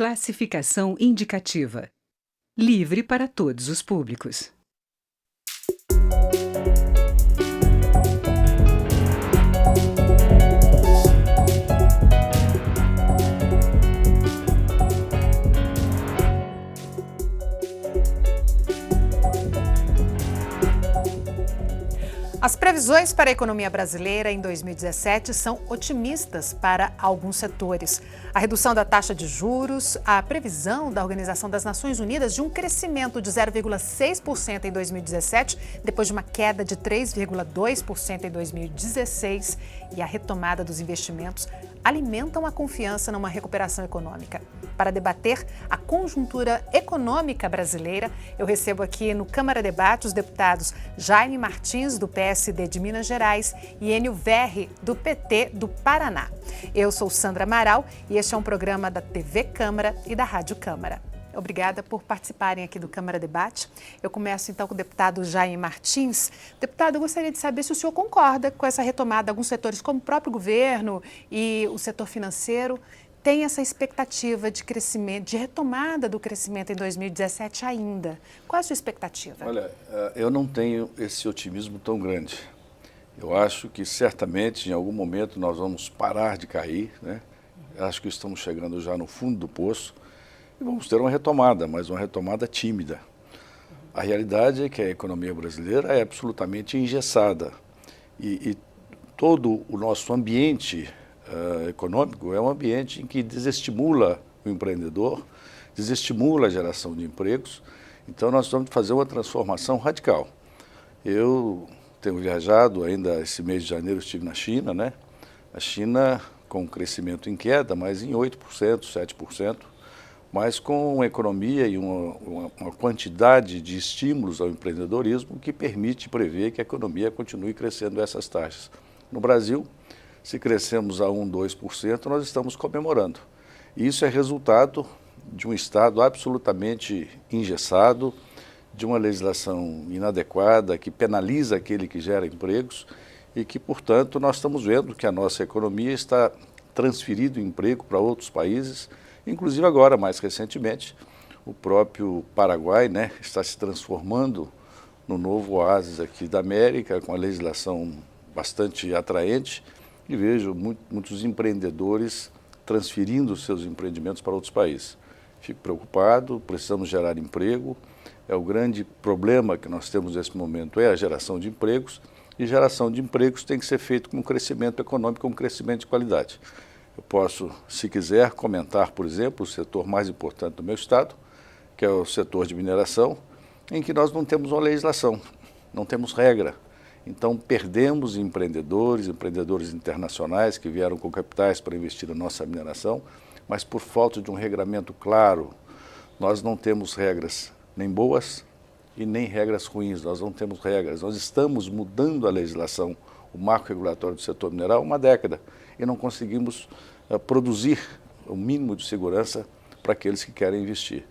Classificação indicativa. Livre para todos os públicos. As previsões para a economia brasileira em 2017 são otimistas para alguns setores. A redução da taxa de juros, a previsão da Organização das Nações Unidas de um crescimento de 0,6% em 2017, depois de uma queda de 3,2% em 2016, e a retomada dos investimentos alimentam a confiança numa recuperação econômica. Para debater a conjuntura econômica brasileira, eu recebo aqui no Câmara Debate os deputados Jaime Martins, do PSD de Minas Gerais, e Enio Verri, do PT do Paraná. Eu sou Sandra Amaral e este é um programa da TV Câmara e da Rádio Câmara. Obrigada por participarem aqui do Câmara Debate. Eu começo então com o deputado Jaime Martins. Deputado, eu gostaria de saber se o senhor concorda com essa retomada. Alguns setores, como o próprio governo e o setor financeiro, têm essa expectativa de crescimento, de retomada do crescimento em 2017 ainda. Qual é a sua expectativa? Olha, eu não tenho esse otimismo tão grande. Eu acho que certamente em algum momento nós vamos parar de cair, né? Acho que estamos chegando já no fundo do poço e vamos ter uma retomada, mas uma retomada tímida. A realidade é que a economia brasileira é absolutamente engessada e todo o nosso ambiente econômico é um ambiente em que desestimula o empreendedor, desestimula a geração de empregos. Então nós vamos fazer uma transformação radical. Eu tenho viajado, ainda esse mês de janeiro estive na China, né? A China com um crescimento em queda, mas em 8%, 7%, mas com uma economia e uma quantidade de estímulos ao empreendedorismo que permite prever que a economia continue crescendo essas taxas. No Brasil, se crescemos a 1%, 2%, nós estamos comemorando. E isso é resultado de um Estado absolutamente engessado, de uma legislação inadequada que penaliza aquele que gera empregos e que, portanto, nós estamos vendo que a nossa economia está transferindo emprego para outros países, inclusive agora, mais recentemente, o próprio Paraguai, né, está se transformando no novo oásis aqui da América, com a legislação bastante atraente, e vejo muitos empreendedores transferindo seus empreendimentos para outros países. Fico preocupado, precisamos gerar emprego. O grande problema que nós temos nesse momento é a geração de empregos, e geração de empregos tem que ser feito com um crescimento econômico, com um crescimento de qualidade. Eu posso, se quiser, comentar, por exemplo, o setor mais importante do meu estado, que é o setor de mineração, em que nós não temos uma legislação, não temos regra. Então, perdemos empreendedores internacionais que vieram com capitais para investir na nossa mineração, mas por falta de um regramento claro, nós não temos regras nem boas e nem regras ruins, nós não temos regras. Nós estamos mudando a legislação, o marco regulatório do setor mineral, há uma década, e não conseguimos produzir o mínimo de segurança para aqueles que querem investir.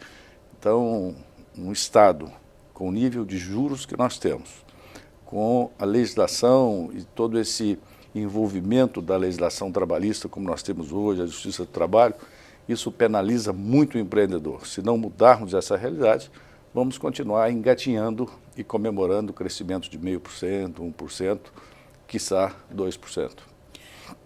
Então, um Estado com o nível de juros que nós temos, com a legislação e todo esse envolvimento da legislação trabalhista, como nós temos hoje, a Justiça do Trabalho, isso penaliza muito o empreendedor. Se não mudarmos essa realidade, vamos continuar engatinhando e comemorando crescimento de 0,5%, 1%, quiçá 2%.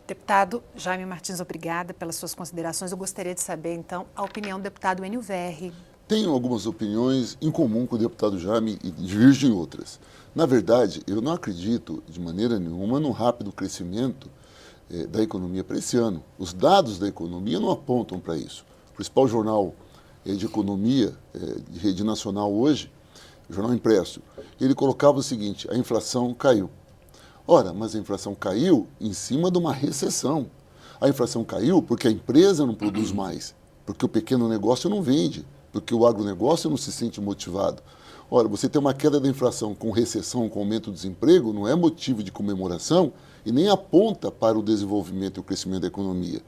Deputado Jaime Martins, obrigada pelas suas considerações. Eu gostaria de saber, então, a opinião do deputado Enio Verri. Tenho algumas opiniões em comum com o deputado Jaime e divergem em outras. Na verdade, eu não acredito de maneira nenhuma no rápido crescimento da economia para esse ano. Os dados da economia não apontam para isso. O principal jornal de economia de rede nacional hoje, o jornal impresso, ele colocava o seguinte: a inflação caiu. Ora, mas a inflação caiu em cima de uma recessão. A inflação caiu porque a empresa não produz mais, porque o pequeno negócio não vende, porque o agronegócio não se sente motivado. Ora, você tem uma queda da inflação com recessão, com aumento do desemprego, não é motivo de comemoração e nem aponta para o desenvolvimento e o crescimento da economia.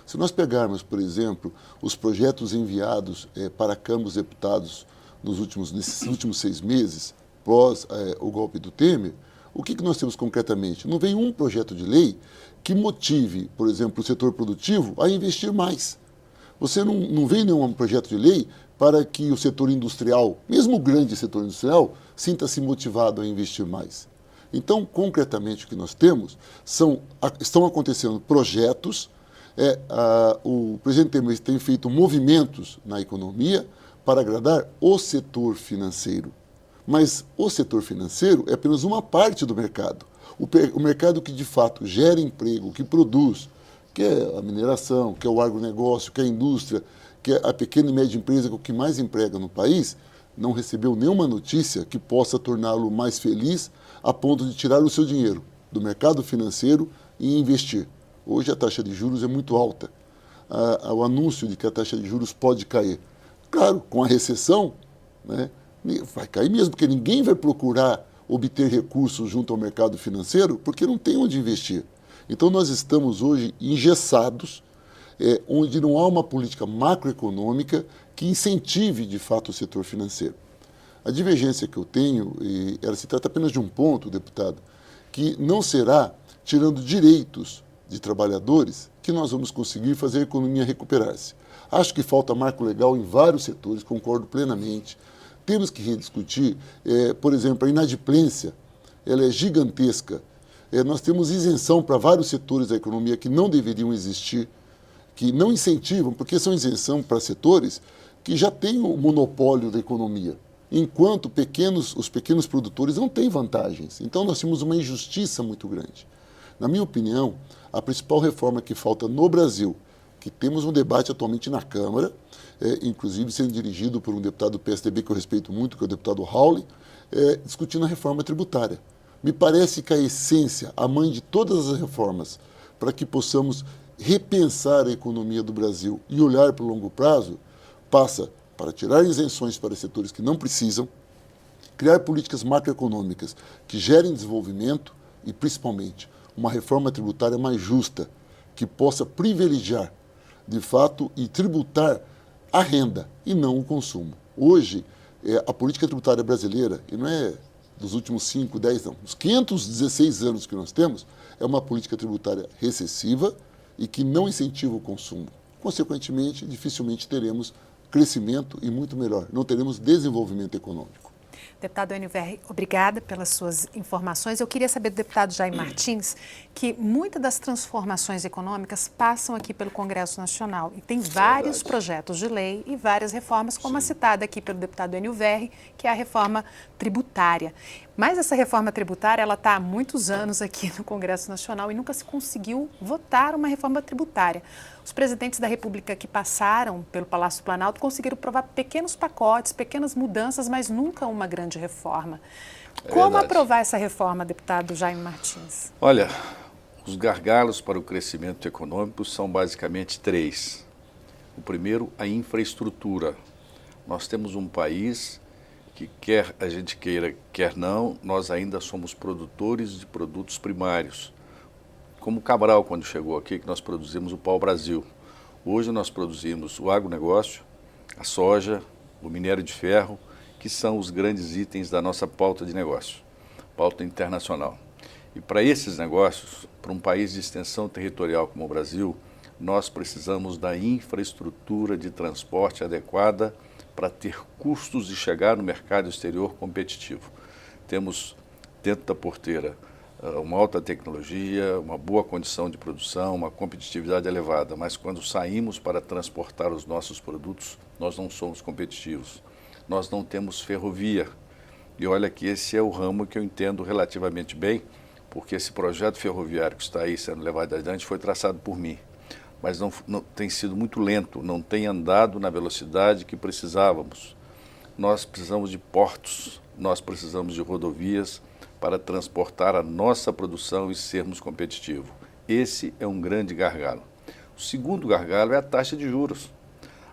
Se nós pegarmos, por exemplo, os projetos enviados para a Câmara dos Deputados nesses últimos 6 meses, pós o golpe do Temer, o que nós temos concretamente? Não vem um projeto de lei que motive, por exemplo, o setor produtivo a investir mais. Você não vê nenhum projeto de lei para que o setor industrial, mesmo o grande setor industrial, sinta-se motivado a investir mais. Então, concretamente, o que nós temos estão acontecendo projetos, o presidente Temer tem feito movimentos na economia para agradar o setor financeiro. Mas o setor financeiro é apenas uma parte do mercado. O mercado que, de fato, gera emprego, que produz, que é a mineração, que é o agronegócio, que é a indústria, que é a pequena e média empresa que é o que mais emprega no país, não recebeu nenhuma notícia que possa torná-lo mais feliz a ponto de tirar o seu dinheiro do mercado financeiro e investir. Hoje a taxa de juros é muito alta. O anúncio de que a taxa de juros pode cair. Claro, com a recessão, né, vai cair mesmo, porque ninguém vai procurar obter recursos junto ao mercado financeiro porque não tem onde investir. Então nós estamos hoje engessados, onde não há uma política macroeconômica que incentive de fato o setor financeiro. A divergência que eu tenho, ela se trata apenas de um ponto, deputado, que não será tirando direitos de trabalhadores que nós vamos conseguir fazer a economia recuperar-se. Acho que falta marco legal em vários setores, concordo plenamente. Temos que rediscutir, por exemplo, a inadimplência, ela é gigantesca. Nós temos isenção para vários setores da economia que não deveriam existir, que não incentivam, porque são isenção para setores que já têm o monopólio da economia, enquanto os pequenos produtores não têm vantagens. Então nós temos uma injustiça muito grande. Na minha opinião, a principal reforma que falta no Brasil, que temos um debate atualmente na Câmara, inclusive sendo dirigido por um deputado do PSDB que eu respeito muito, que é o deputado Raul, discutindo a reforma tributária. Me parece que a essência, a mãe de todas as reformas, para que possamos repensar a economia do Brasil e olhar para o longo prazo, passa para tirar isenções para setores que não precisam, criar políticas macroeconômicas que gerem desenvolvimento e, principalmente, uma reforma tributária mais justa, que possa privilegiar, de fato, e tributar a renda e não o consumo. Hoje, a política tributária brasileira, e não é dos últimos 5, 10, não, os 516 anos que nós temos, é uma política tributária recessiva e que não incentiva o consumo. Consequentemente, dificilmente teremos crescimento e, muito melhor, não teremos desenvolvimento econômico. Deputado Enio Verri, obrigada pelas suas informações. Eu queria saber do deputado Jaime Martins que muitas das transformações econômicas passam aqui pelo Congresso Nacional e tem vários projetos de lei e várias reformas, como a citada aqui pelo deputado Enio Verri, que é a reforma tributária. Mas essa reforma tributária, ela está há muitos anos aqui no Congresso Nacional e nunca se conseguiu votar uma reforma tributária. Os presidentes da República que passaram pelo Palácio do Planalto conseguiram aprovar pequenos pacotes, pequenas mudanças, mas nunca uma grande reforma. Como aprovar essa reforma, deputado Jaime Martins? Olha, os gargalos para o crescimento econômico são basicamente 3. O primeiro, a infraestrutura. Nós temos um país que, quer a gente queira, quer não, nós ainda somos produtores de produtos primários. Como o Cabral, quando chegou aqui, que nós produzimos o pau-brasil. Hoje nós produzimos o agronegócio, a soja, o minério de ferro, que são os grandes itens da nossa pauta de negócio, pauta internacional. E para esses negócios, para um país de extensão territorial como o Brasil, nós precisamos da infraestrutura de transporte adequada para ter custos de chegar no mercado exterior competitivo. Temos dentro da porteira uma alta tecnologia, uma boa condição de produção, uma competitividade elevada, mas quando saímos para transportar os nossos produtos, nós não somos competitivos. Nós não temos ferrovia. E olha que esse é o ramo que eu entendo relativamente bem, porque esse projeto ferroviário que está aí sendo levado adiante foi traçado por mim, mas não tem sido muito lento, não tem andado na velocidade que precisávamos. Nós precisamos de portos, nós precisamos de rodovias para transportar a nossa produção e sermos competitivos. Esse é um grande gargalo. O segundo gargalo é a taxa de juros.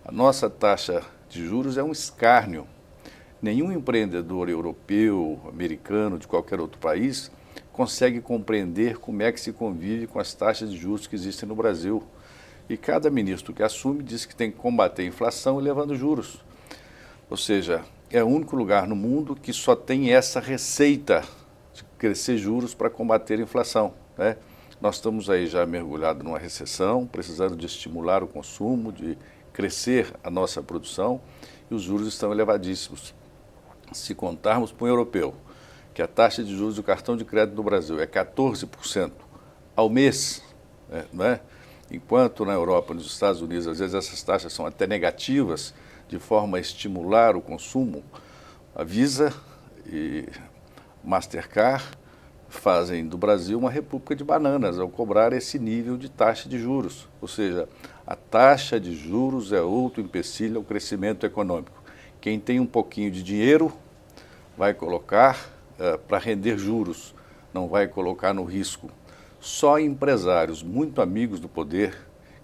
A nossa taxa de juros é um escárnio. Nenhum empreendedor europeu, americano, de qualquer outro país, consegue compreender como é que se convive com as taxas de juros que existem no Brasil. E cada ministro que assume diz que tem que combater a inflação elevando juros. Ou seja, é o único lugar no mundo que só tem essa receita de crescer juros para combater a inflação, né? Nós estamos aí já mergulhados numa recessão, precisando de estimular o consumo, de crescer a nossa produção e os juros estão elevadíssimos. Se contarmos para um europeu que a taxa de juros do cartão de crédito no Brasil é 14% ao mês, não é? Enquanto na Europa, nos Estados Unidos, às vezes essas taxas são até negativas, de forma a estimular o consumo, a Visa e Mastercard fazem do Brasil uma república de bananas ao cobrar esse nível de taxa de juros. Ou seja, a taxa de juros é outro empecilho ao crescimento econômico. Quem tem um pouquinho de dinheiro vai colocar para render juros, não vai colocar no risco. Só empresários muito amigos do poder,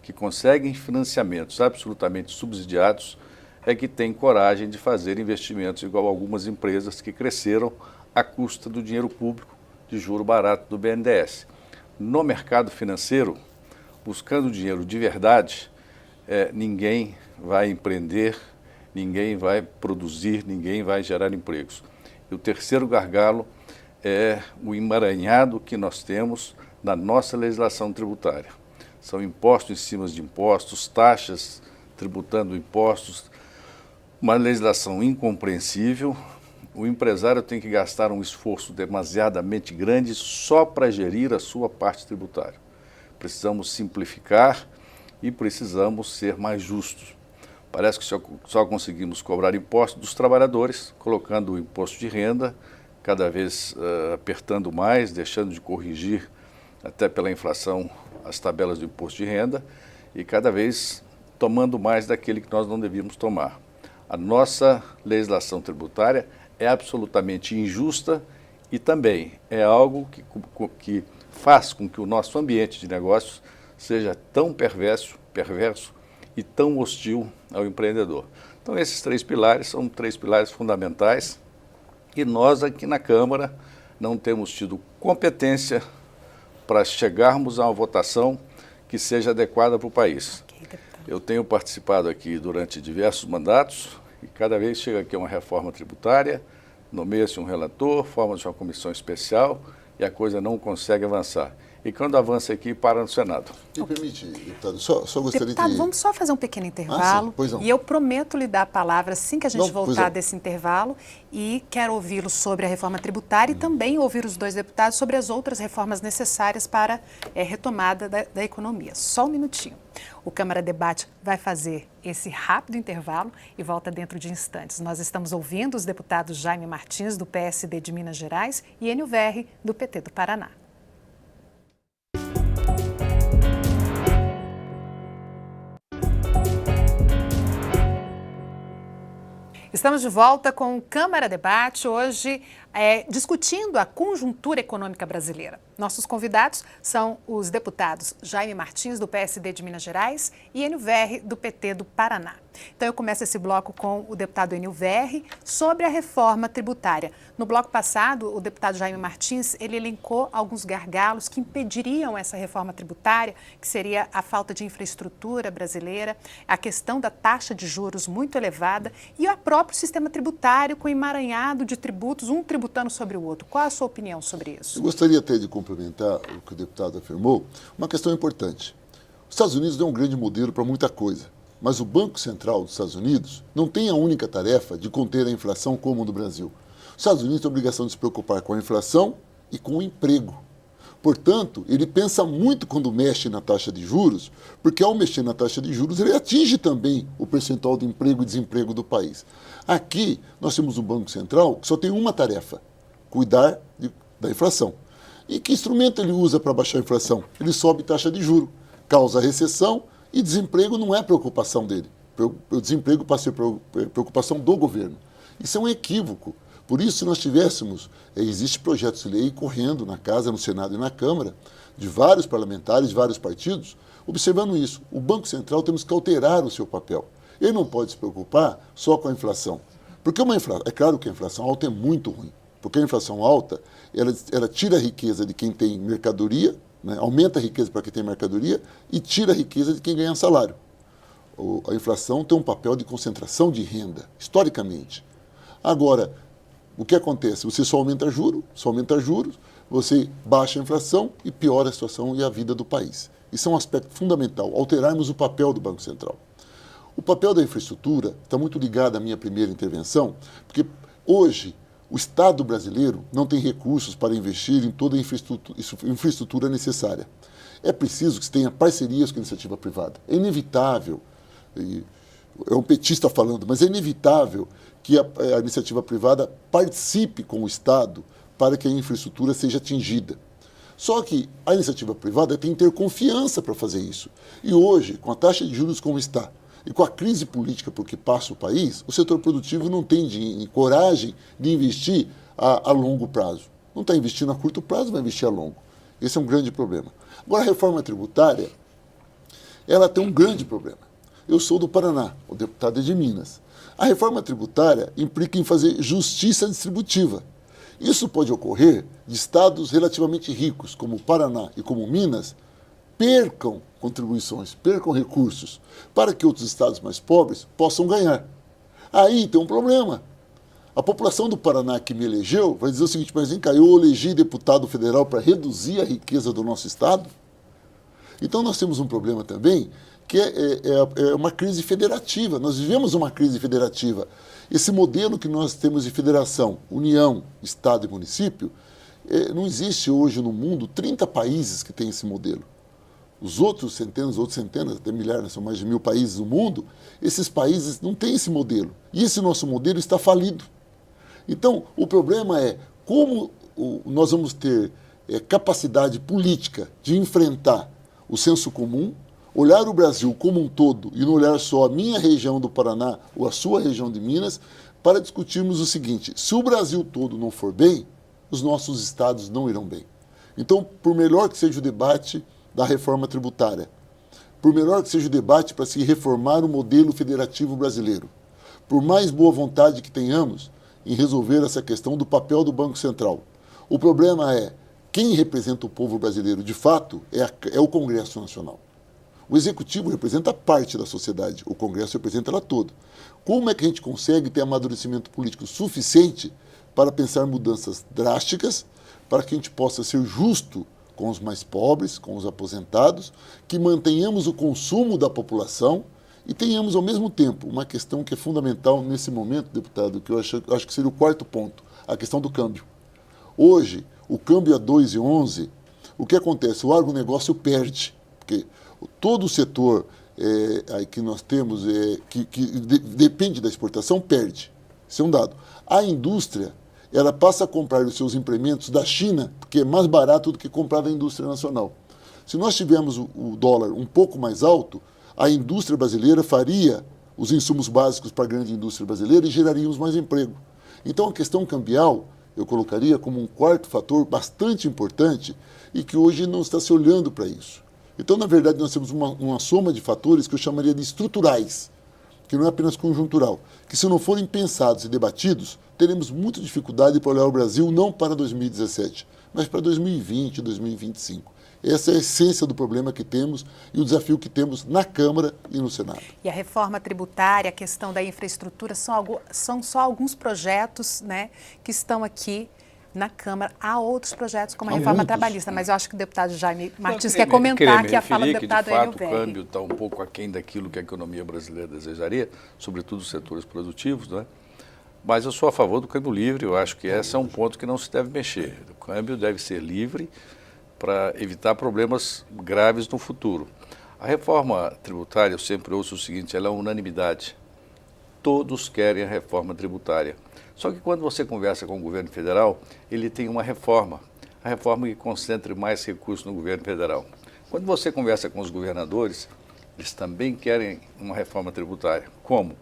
que conseguem financiamentos absolutamente subsidiados, é que têm coragem de fazer investimentos igual a algumas empresas que cresceram à custa do dinheiro público de juro barato do BNDES. No mercado financeiro, buscando dinheiro de verdade, ninguém vai empreender, ninguém vai produzir, ninguém vai gerar empregos. E o terceiro gargalo é o emaranhado que nós temos na nossa legislação tributária. São impostos em cima de impostos, taxas tributando impostos, uma legislação incompreensível. O empresário tem que gastar um esforço demasiadamente grande só para gerir a sua parte tributária. Precisamos simplificar e precisamos ser mais justos. Parece que só conseguimos cobrar impostos dos trabalhadores, colocando o imposto de renda, cada vez apertando mais, deixando de corrigir, até pela inflação, as tabelas do imposto de renda, e cada vez tomando mais daquele que nós não devíamos tomar. A nossa legislação tributária é absolutamente injusta e também é algo que faz com que o nosso ambiente de negócios seja tão perverso e tão hostil ao empreendedor. Então, esses três pilares são três pilares fundamentais e nós aqui na Câmara não temos tido competência para chegarmos a uma votação que seja adequada para o país. Eu tenho participado aqui durante diversos mandatos e cada vez chega aqui uma reforma tributária, nomeia-se um relator, forma-se uma comissão especial e a coisa não consegue avançar. E quando avança aqui, para no Senado. Me permite, deputado, só gostaria Deputado, vamos só fazer um pequeno intervalo. Sim, pois não. E eu prometo lhe dar a palavra assim que a gente voltar não. desse intervalo. E quero ouvi-lo sobre a reforma tributária e também ouvir os dois deputados sobre as outras reformas necessárias para a retomada da economia. Só um minutinho. O Câmara Debate vai fazer esse rápido intervalo e volta dentro de instantes. Nós estamos ouvindo os deputados Jaime Martins, do PSD de Minas Gerais, e Enio Verri, do PT do Paraná. Estamos de volta com o Câmara Debate, hoje discutindo a conjuntura econômica brasileira. Nossos convidados são os deputados Jaime Martins, do PSD de Minas Gerais, e Enio Verri, do PT do Paraná. Então eu começo esse bloco com o deputado Enio Verri sobre a reforma tributária. No bloco passado, o deputado Jaime Martins, ele elencou alguns gargalos que impediriam essa reforma tributária, que seria a falta de infraestrutura brasileira, a questão da taxa de juros muito elevada e o próprio sistema tributário com emaranhado de tributos, um tributando sobre o outro. Qual a sua opinião sobre isso? Eu gostaria até de complementar o que o deputado afirmou, uma questão importante. Os Estados Unidos é um grande modelo para muita coisa, mas o Banco Central dos Estados Unidos não tem a única tarefa de conter a inflação como o do Brasil. Os Estados Unidos têm a obrigação de se preocupar com a inflação e com o emprego. Portanto, ele pensa muito quando mexe na taxa de juros, porque ao mexer na taxa de juros, ele atinge também o percentual de emprego e desemprego do país. Aqui, nós temos um Banco Central que só tem uma tarefa, cuidar da inflação. E que instrumento ele usa para baixar a inflação? Ele sobe taxa de juros, causa recessão e desemprego não é preocupação dele. O desemprego passa a ser preocupação do governo. Isso é um equívoco. Por isso, se nós tivéssemos, existe projetos de lei correndo na Casa, no Senado e na Câmara, de vários parlamentares, de vários partidos, observando isso. O Banco Central temos que alterar o seu papel. Ele não pode se preocupar só com a inflação. Porque é claro que a inflação alta é muito ruim. Porque a inflação alta, ela tira a riqueza de quem tem mercadoria, né, aumenta a riqueza para quem tem mercadoria e tira a riqueza de quem ganha salário. A inflação tem um papel de concentração de renda, historicamente. Agora, o que acontece? Você só aumenta juros, você baixa a inflação e piora a situação e a vida do país. Isso é um aspecto fundamental, alterarmos o papel do Banco Central. O papel da infraestrutura está muito ligado à minha primeira intervenção, porque hoje o Estado brasileiro não tem recursos para investir em toda a infraestrutura necessária. É preciso que se tenha parcerias com a iniciativa privada. É inevitável, é um petista falando, mas é inevitável que a iniciativa privada participe com o Estado para que a infraestrutura seja atingida. Só que a iniciativa privada tem que ter confiança para fazer isso. E hoje, com a taxa de juros como está, e com a crise política por que passa o país, o setor produtivo não tem coragem de investir a longo prazo. Não está investindo a curto prazo, vai investir a longo. Esse é um grande problema. Agora, a reforma tributária, ela tem um grande problema. Eu sou do Paraná, o deputado é de Minas. A reforma tributária implica em fazer justiça distributiva. Isso pode ocorrer de estados relativamente ricos, como o Paraná e como Minas, percam contribuições, percam recursos, para que outros estados mais pobres possam ganhar. Aí tem um problema. A população do Paraná que me elegeu vai dizer o seguinte, mas vem cá, eu elegi deputado federal para reduzir a riqueza do nosso estado? Então nós temos um problema também, que é uma crise federativa. Nós vivemos uma crise federativa. Esse modelo que nós temos de federação, União, Estado e município, não existe hoje no mundo 30 países que têm esse modelo. Os outros centenas, até milhares, são mais de 1000 países no mundo, esses países não têm esse modelo. E esse nosso modelo está falido. Então, o problema é como nós vamos ter capacidade política de enfrentar o senso comum, olhar o Brasil como um todo e não olhar só a minha região do Paraná ou a sua região de Minas, para discutirmos o seguinte, se o Brasil todo não for bem, os nossos estados não irão bem. Então, por melhor que seja o debate da reforma tributária, por melhor que seja o debate para se reformar o modelo federativo brasileiro, por mais boa vontade que tenhamos em resolver essa questão do papel do Banco Central, o problema é quem representa o povo brasileiro de fato é o Congresso Nacional. O Executivo representa parte da sociedade, o Congresso representa ela toda. Como é que a gente consegue ter amadurecimento político suficiente para pensar mudanças drásticas, para que a gente possa ser justo com os mais pobres, com os aposentados, que mantenhamos o consumo da população e tenhamos, ao mesmo tempo, uma questão que é fundamental nesse momento, deputado, que eu acho que seria o quarto ponto, a questão do câmbio. Hoje, o câmbio a 2,11, o que acontece? O agronegócio perde, porque todo o setor que nós temos, que depende da exportação, perde. Isso é um dado. A indústria, ela passa a comprar os seus implementos da China, porque é mais barato do que comprar da indústria nacional. Se nós tivermos o dólar um pouco mais alto, a indústria brasileira faria os insumos básicos para a grande indústria brasileira e geraríamos mais emprego. Então, a questão cambial, eu colocaria como um quarto fator bastante importante e que hoje não está se olhando para isso. Então, na verdade, nós temos uma soma de fatores que eu chamaria de estruturais, que não é apenas conjuntural, que se não forem pensados e debatidos, teremos muita dificuldade para olhar o Brasil não para 2017, mas para 2020, 2025. Essa é a essência do problema que temos e o desafio que temos na Câmara e no Senado. E a reforma tributária, a questão da infraestrutura, são só alguns projetos, né, que estão aqui na Câmara. Há outros projetos, como a reforma trabalhista, mas eu acho que o deputado Jaime Martins quer comentar aqui a fala do deputado Enio Veg. De fato, o câmbio está um pouco aquém daquilo que a economia brasileira desejaria, sobretudo os setores produtivos, não é? Mas eu sou a favor do câmbio livre, eu acho que esse é um ponto que não se deve mexer. O câmbio deve ser livre para evitar problemas graves no futuro. A reforma tributária, eu sempre ouço o seguinte, ela é unanimidade. Todos querem a reforma tributária. Só que quando você conversa com o governo federal, ele tem uma reforma, a reforma que concentre mais recursos no governo federal. Quando você conversa com os governadores, eles também querem uma reforma tributária. Como?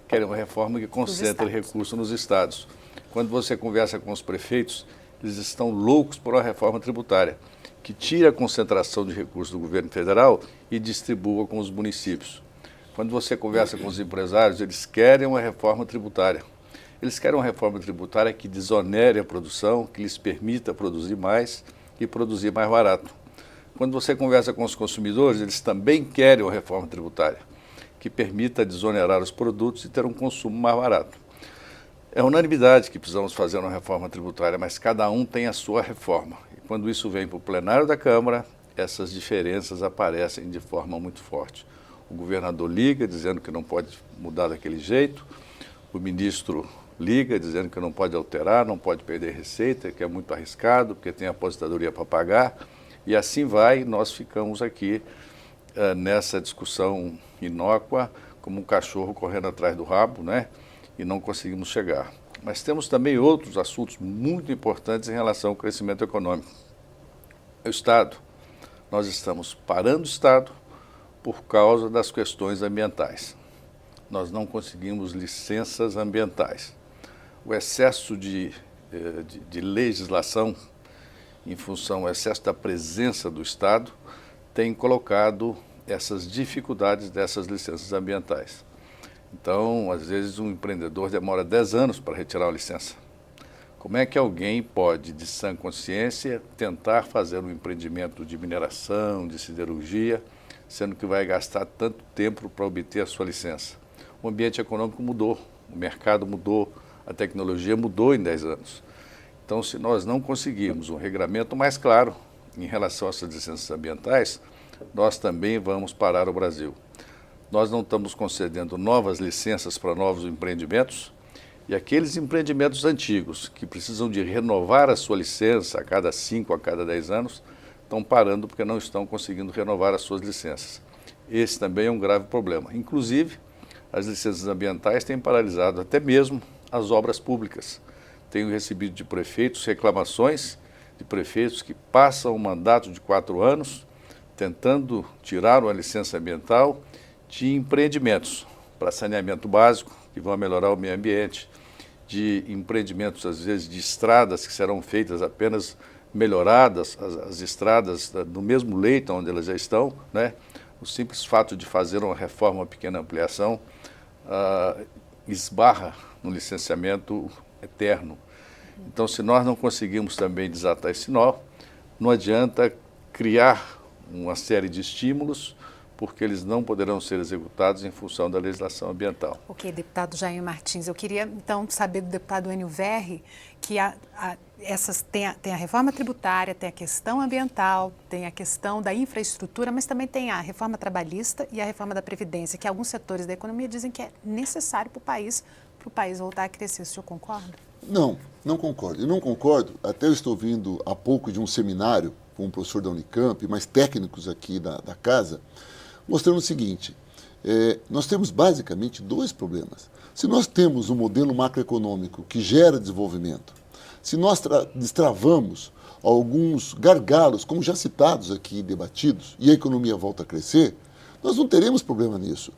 Querem uma reforma que concentre recursos nos estados. Quando você conversa com os prefeitos, eles estão loucos por uma reforma tributária, que tire a concentração de recursos do governo federal e distribua com os municípios. Quando você conversa com os empresários, eles querem uma reforma tributária. Eles querem uma reforma tributária que desonere a produção, que lhes permita produzir mais e produzir mais barato. Quando você conversa com os consumidores, eles também querem uma reforma tributária que permita desonerar os produtos e ter um consumo mais barato. É unanimidade que precisamos fazer uma reforma tributária, mas cada um tem a sua reforma. E quando isso vem para o plenário da Câmara, essas diferenças aparecem de forma muito forte. o governador liga dizendo que não pode mudar daquele jeito, o ministro liga dizendo que não pode alterar, não pode perder receita, que é muito arriscado, porque tem aposentadoria para pagar, e assim vai, e nós ficamos aqui nessa discussão inócua, como um cachorro correndo atrás do rabo, né? E não conseguimos chegar. Mas temos também outros assuntos muito importantes em relação ao crescimento econômico. O Estado. Nós estamos parando o Estado por causa das questões ambientais. Nós não conseguimos licenças ambientais. O excesso de legislação, em função do excesso da presença do Estado, tem colocado essas dificuldades dessas licenças ambientais. Então, às vezes, um empreendedor demora 10 anos para retirar a licença. Como é que alguém pode, de sã consciência, tentar fazer um empreendimento de mineração, de siderurgia, sendo que vai gastar tanto tempo para obter a sua licença? O ambiente econômico mudou, o mercado mudou, a tecnologia mudou em 10 anos. Então, se nós não conseguirmos um regramento mais claro em relação a essas licenças ambientais, nós também vamos parar o Brasil. Nós não estamos concedendo novas licenças para novos empreendimentos, e aqueles empreendimentos antigos que precisam de renovar a sua licença a cada 5, a cada 10 anos, estão parando porque não estão conseguindo renovar as suas licenças. Esse também é um grave problema. Inclusive, as licenças ambientais têm paralisado até mesmo as obras públicas. Tenho recebido de prefeitos reclamações de prefeitos que passam um mandato de 4 anos tentando tirar uma licença ambiental de empreendimentos para saneamento básico, que vão melhorar o meio ambiente, de empreendimentos, às vezes, de estradas que serão feitas apenas melhoradas, as estradas no mesmo leito onde elas já estão, né? O simples fato de fazer uma reforma, uma pequena ampliação, esbarra no licenciamento eterno. Então, se nós não conseguimos também desatar esse nó, não adianta criar uma série de estímulos, porque eles não poderão ser executados em função da legislação ambiental. Ok, deputado Jair Martins, eu queria então saber do deputado Enio Verri que tem a reforma tributária, tem a questão ambiental, tem a questão da infraestrutura, mas também tem a reforma trabalhista e a reforma da Previdência, que alguns setores da economia dizem que é necessário para o país voltar a crescer. O senhor concorda? Não concordo. Eu não concordo, até eu estou vindo há pouco de um seminário com um professor da Unicamp, mais técnicos aqui da casa, mostrando o seguinte, nós temos basicamente 2 problemas. Se nós temos um modelo macroeconômico que gera desenvolvimento, se nós destravamos alguns gargalos, como já citados aqui e debatidos, e a economia volta a crescer, nós não teremos problema nisso.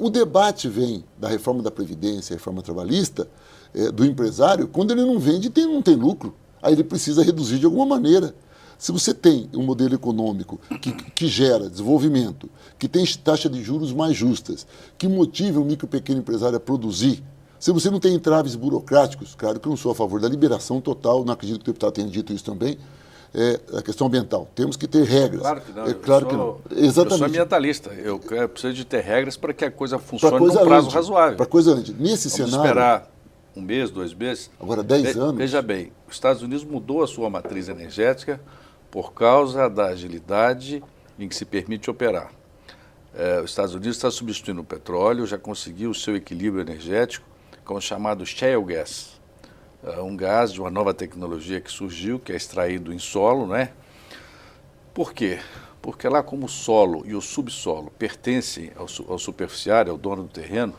O debate vem da reforma da Previdência, reforma trabalhista, do empresário, quando ele não vende, não tem lucro. Aí ele precisa reduzir de alguma maneira. Se você tem um modelo econômico que gera desenvolvimento, que tem taxa de juros mais justas, que motiva o micro e pequeno empresário a produzir, se você não tem entraves burocráticos, claro que eu não sou a favor da liberação total, não acredito que o deputado tenha dito isso também, a questão ambiental. Temos que ter regras. Claro que não. Claro que não. Exatamente. Eu sou ambientalista. Eu preciso de ter regras para que a coisa funcione num prazo razoável. Para coisa antes. Nesse Vamos cenário... esperar 1 mês, 2 meses. Agora 10 anos. Veja bem, os Estados Unidos mudou a sua matriz energética por causa da agilidade em que se permite operar. Os Estados Unidos está substituindo o petróleo, já conseguiu o seu equilíbrio energético com o chamado shale gas, um gás de uma nova tecnologia que surgiu, que é extraído em solo, né? Por quê? Porque lá como o solo e o subsolo pertencem ao superficiário, ao dono do terreno,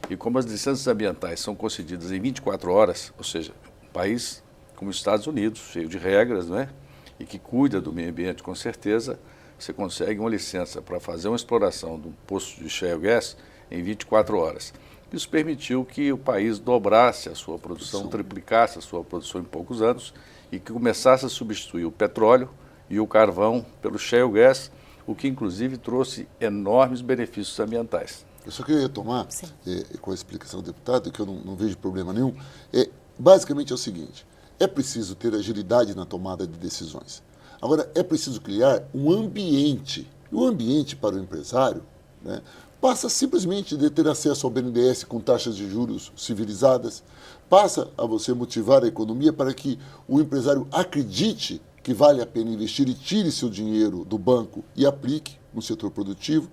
e como as licenças ambientais são concedidas em 24 horas, ou seja, um país como os Estados Unidos, cheio de regras, né? E que cuida do meio ambiente com certeza, você consegue uma licença para fazer uma exploração de um poço de shale gas em 24 horas. Isso permitiu que o país dobrasse a sua produção, triplicasse a sua produção em poucos anos e que começasse a substituir o petróleo e o carvão pelo shale gas, o que inclusive trouxe enormes benefícios ambientais. Eu só queria retomar, com a explicação do deputado, que eu não vejo problema nenhum, basicamente é o seguinte, é preciso ter agilidade na tomada de decisões. Agora, é preciso criar um ambiente, e o ambiente para o empresário, né, passa simplesmente de ter acesso ao BNDES com taxas de juros civilizadas, passa a você motivar a economia para que o empresário acredite que vale a pena investir e tire seu dinheiro do banco e aplique no setor produtivo,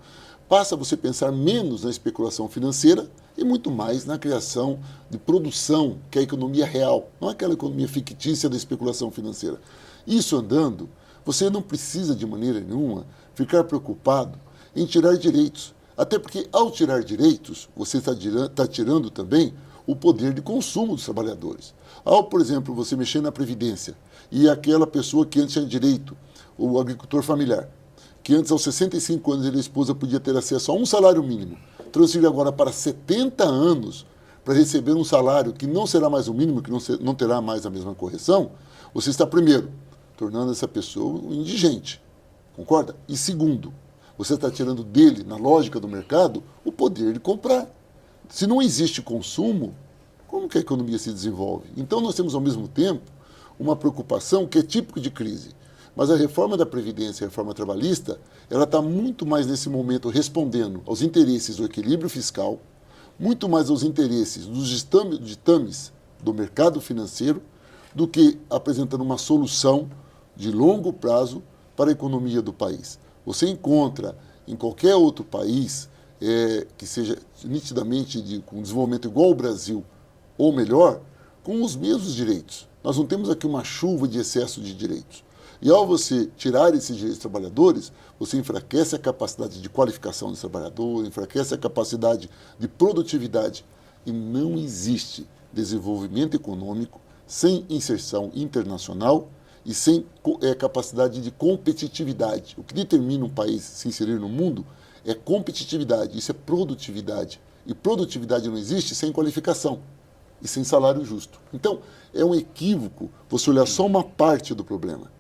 passa você a pensar menos na especulação financeira e muito mais na criação de produção, que é a economia real, não é aquela economia fictícia da especulação financeira. Isso andando, você não precisa de maneira nenhuma ficar preocupado em tirar direitos. Até porque, ao tirar direitos, você está tirando também o poder de consumo dos trabalhadores. Ao, por exemplo, você mexer na Previdência e aquela pessoa que antes tinha direito, o agricultor familiar, que antes aos 65 anos ele e a esposa podia ter acesso a um salário mínimo, transferir agora para 70 anos para receber um salário que não será mais o mínimo, que não terá mais a mesma correção, você está, primeiro, tornando essa pessoa um indigente, concorda? E segundo, você está tirando dele, na lógica do mercado, o poder de comprar. Se não existe consumo, como que a economia se desenvolve? Então nós temos ao mesmo tempo uma preocupação que é típica de crise. Mas a reforma da Previdência e a reforma trabalhista, ela está muito mais nesse momento respondendo aos interesses do equilíbrio fiscal, muito mais aos interesses dos ditames do mercado financeiro, do que apresentando uma solução de longo prazo para a economia do país. Você encontra em qualquer outro país que seja nitidamente com desenvolvimento igual ao Brasil, ou melhor, com os mesmos direitos. Nós não temos aqui uma chuva de excesso de direitos. E ao você tirar esses direitos dos trabalhadores, você enfraquece a capacidade de qualificação dos trabalhadores, enfraquece a capacidade de produtividade. E não existe desenvolvimento econômico sem inserção internacional e sem capacidade de competitividade. O que determina um país se inserir no mundo é competitividade, isso é produtividade. E produtividade não existe sem qualificação e sem salário justo. Então, é um equívoco você olhar só uma parte do problema.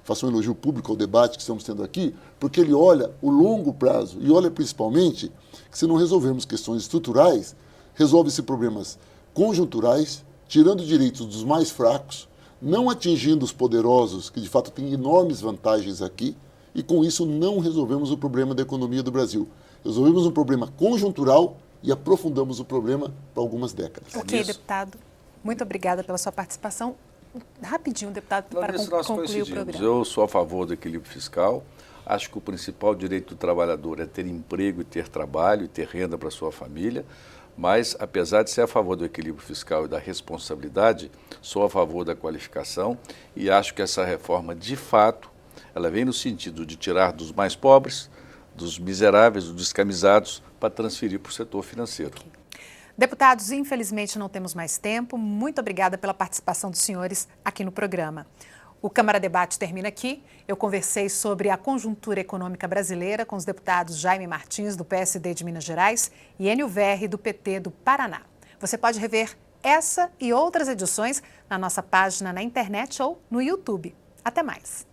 Faço um elogio público ao debate que estamos tendo aqui, porque ele olha o longo prazo e olha principalmente que se não resolvermos questões estruturais, resolve-se problemas conjunturais, tirando direitos dos mais fracos, não atingindo os poderosos, que de fato têm enormes vantagens aqui, e com isso não resolvemos o problema da economia do Brasil. Resolvemos um problema conjuntural e aprofundamos o problema por algumas décadas. Ok, deputado. Muito obrigada pela sua participação. Rapidinho, deputado, para concluir o programa. Eu sou a favor do equilíbrio fiscal. Acho que o principal direito do trabalhador é ter emprego e ter trabalho e ter renda para a sua família. Mas, apesar de ser a favor do equilíbrio fiscal e da responsabilidade, sou a favor da qualificação e acho que essa reforma, de fato, ela vem no sentido de tirar dos mais pobres, dos miseráveis, dos descamisados, para transferir para o setor financeiro. Okay. Deputados, infelizmente não temos mais tempo. Muito obrigada pela participação dos senhores aqui no programa. O Câmara Debate termina aqui. Eu conversei sobre a conjuntura econômica brasileira com os deputados Jaime Martins, do PSD de Minas Gerais, e Enio Verri, do PT do Paraná. Você pode rever essa e outras edições na nossa página na internet ou no YouTube. Até mais!